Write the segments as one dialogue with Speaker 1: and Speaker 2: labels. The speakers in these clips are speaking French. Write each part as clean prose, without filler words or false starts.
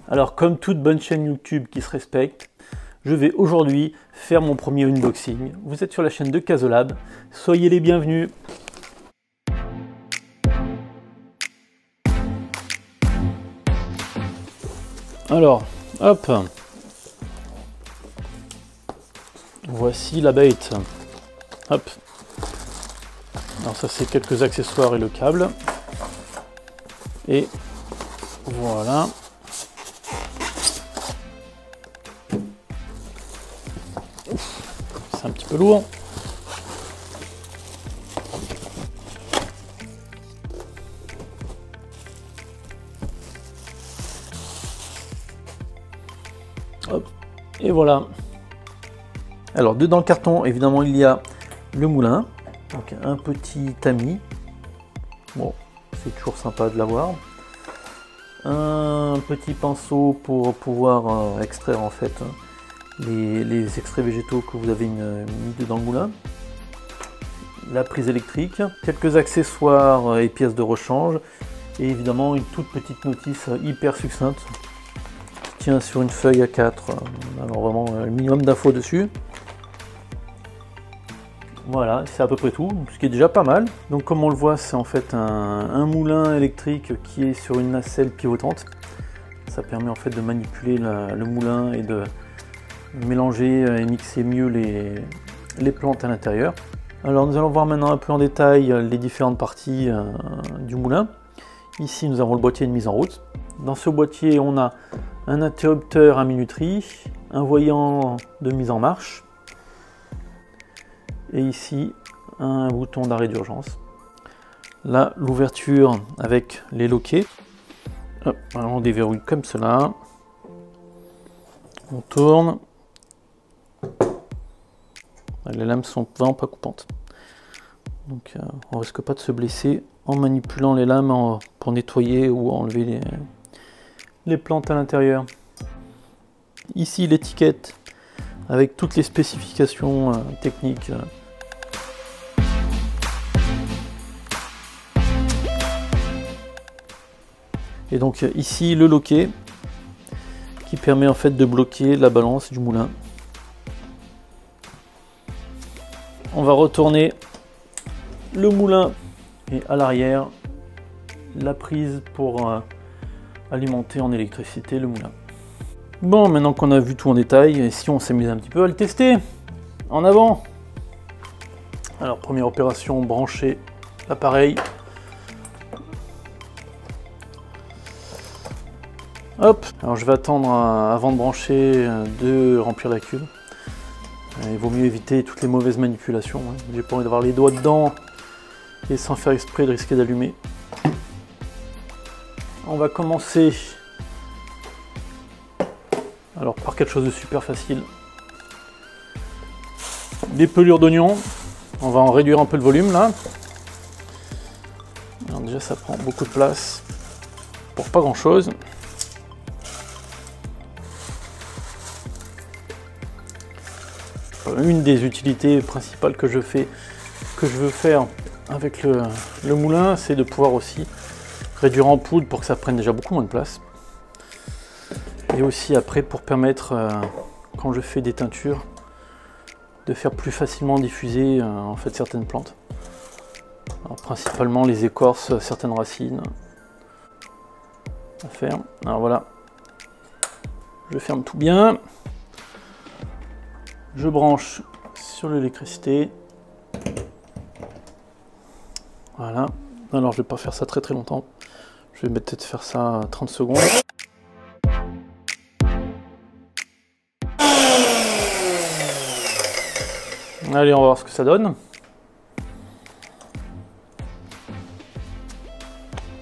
Speaker 1: Alors comme toute bonne chaîne YouTube qui se respecte, je vais aujourd'hui faire mon premier unboxing. Vous êtes sur la chaîne de Casolab, soyez les bienvenus. Alors, hop, voici la bête. Hop. Alors ça c'est quelques accessoires et le câble. Et voilà. C'est un petit peu lourd. Hop. Et voilà. Alors dedans le carton, évidemment, il y a le moulin. Donc un petit tamis. Bon, c'est toujours sympa de l'avoir. Un petit pinceau pour pouvoir extraire en fait les extraits végétaux que vous avez mis dedans le moulin. La prise électrique, quelques accessoires et pièces de rechange. Et évidemment une toute petite notice hyper succincte qui tient sur une feuille A4. Alors vraiment un minimum d'infos dessus. Voilà, c'est à peu près tout, ce qui est déjà pas mal. Donc comme on le voit, c'est en fait un moulin électrique qui est sur une nacelle pivotante. Ça permet en fait de manipuler le moulin et de mélanger et mixer mieux les plantes à l'intérieur. Alors nous allons voir maintenant un peu en détail les différentes parties du moulin. Ici nous avons le boîtier de mise en route. Dans ce boîtier on a un interrupteur à minuterie, un voyant de mise en marche, et ici un bouton d'arrêt d'urgence. Là l'ouverture avec les loquets. Hop, on déverrouille comme cela. On tourne. Les lames sont vraiment pas coupantes. Donc on risque pas de se blesser en manipulant les lames pour nettoyer ou enlever les plantes à l'intérieur. Ici l'étiquette avec toutes les spécifications techniques. Et donc ici le loquet qui permet en fait de bloquer la balance du moulin. On va retourner le moulin et à l'arrière la prise pour alimenter en électricité le moulin. Bon, maintenant qu'on a vu tout en détail, et si on s'amuse un petit peu à le tester, en avant. Alors première opération, brancher l'appareil. Hop, alors je vais attendre avant de brancher de remplir la cuve. Il vaut mieux éviter toutes les mauvaises manipulations. Hein. J'ai pas envie d'avoir les doigts dedans et sans faire exprès de risquer d'allumer. On va commencer alors par quelque chose de super facile. Des pelures d'oignons. On va en réduire un peu le volume là. Alors déjà ça prend beaucoup de place pour pas grand chose. Une des utilités principales que je veux faire avec le moulin, c'est de pouvoir aussi réduire en poudre pour que ça prenne déjà beaucoup moins de place. Et aussi après pour permettre, quand je fais des teintures, de faire plus facilement diffuser en fait certaines plantes. Alors, principalement les écorces, certaines racines. À faire. Alors voilà, je ferme tout bien. Je branche sur l'électricité. Voilà. Alors je vais pas faire ça très longtemps. Je vais peut-être faire ça 30 secondes. Allez, on va voir ce que ça donne.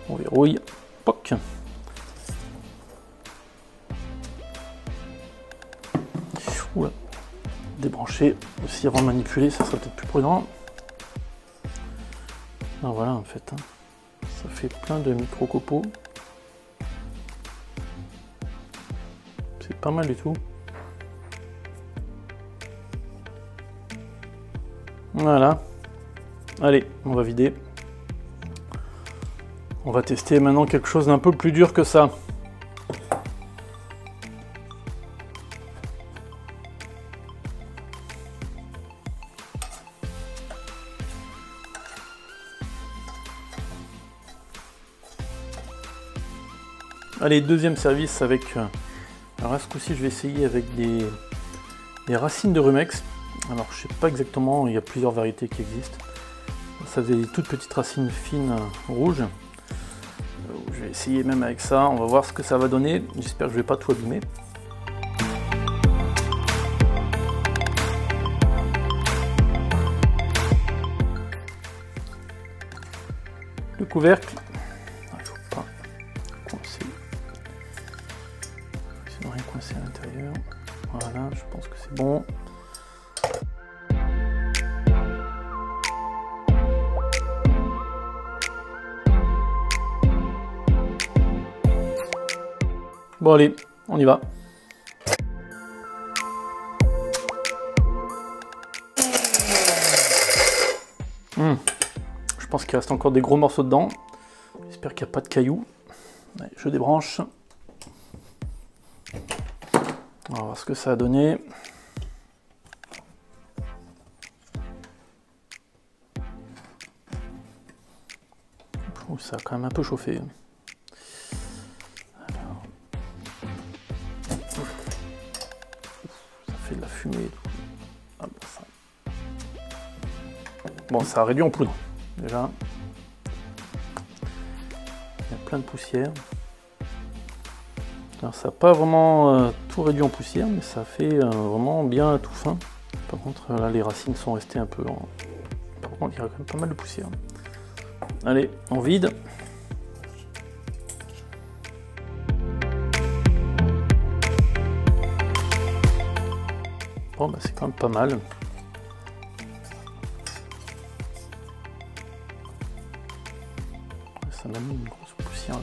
Speaker 1: On verrouille. Poc. Oula. Débrancher aussi avant de manipuler, ça serait peut-être plus prudent. Alors voilà, en fait, hein, ça fait plein de micro-copeaux. C'est pas mal du tout. Voilà. Allez, on va vider. On va tester maintenant quelque chose d'un peu plus dur que ça. Allez, deuxième service avec... alors à ce coup-ci, je vais essayer avec des racines de rumex. Alors je sais pas exactement, il y a plusieurs variétés qui existent. Ça faisait des toutes petites racines fines rouges. Je vais essayer même avec ça, on va voir ce que ça va donner. J'espère que je vais pas tout abîmer. Le couvercle, il ne faut pas coincer. Sinon rien coincer à l'intérieur. Voilà, je pense que c'est bon. Bon allez, on y va. Je pense qu'il reste encore des gros morceaux dedans. J'espère qu'il n'y a pas de cailloux. Allez, je débranche. On va voir ce que ça a donné. Oh, ça a quand même un peu chauffé. Alors. Ça fait de la fumée. Ah, bon, ça... bon, ça a réduit en poudre. Déjà, il y a plein de poussière. Alors, ça n'a pas vraiment tout réduit en poussière, mais ça fait vraiment bien tout fin. Par contre, là, les racines sont restées un peu en... Par contre, il y a quand même pas mal de poussière. Allez, on vide. Bon, bah, c'est quand même pas mal. Ça m'a mis une grosse poussière là.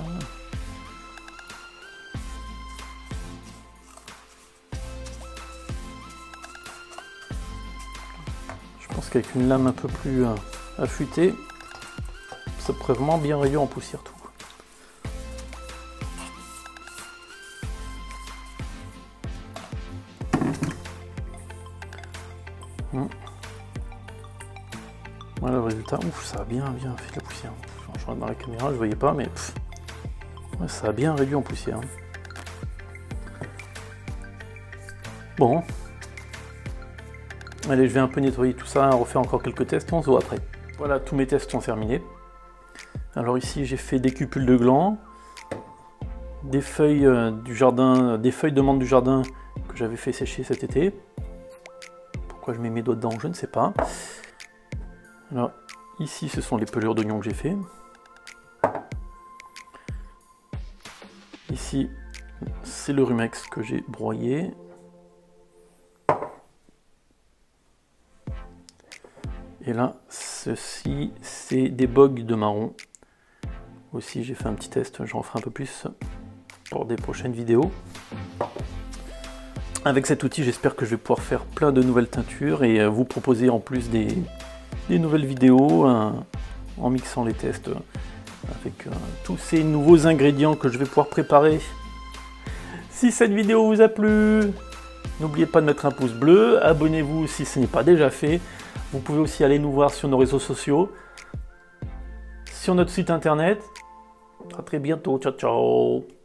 Speaker 1: Je pense qu'avec une lame un peu plus affûtée, ça pourrait vraiment bien réduire en poussière tout. Voilà le résultat. Ouf, ça a bien fait de la poussière. Je regarde dans la caméra, je ne voyais pas, mais ouais, ça a bien réduit en poussière. Bon. Allez, je vais un peu nettoyer tout ça, refaire encore quelques tests, on se voit après. Voilà, tous mes tests sont terminés. Alors ici, j'ai fait des cupules de gland, des feuilles du jardin, des feuilles de menthe du jardin que j'avais fait sécher cet été. Pourquoi je mets mes doigts dedans, je ne sais pas. Alors ici, ce sont les pelures d'oignons que j'ai fait. Ici, c'est le rumex que j'ai broyé. Et là, ceci, c'est des bogues de marron. Aussi, j'ai fait un petit test, j'en ferai un peu plus pour des prochaines vidéos. Avec cet outil, j'espère que je vais pouvoir faire plein de nouvelles teintures et vous proposer en plus des nouvelles vidéos en mixant les tests avec tous ces nouveaux ingrédients que je vais pouvoir préparer. Si cette vidéo vous a plu, n'oubliez pas de mettre un pouce bleu, abonnez-vous si ce n'est pas déjà fait. Vous pouvez aussi aller nous voir sur nos réseaux sociaux, sur notre site internet. À très bientôt, ciao ciao.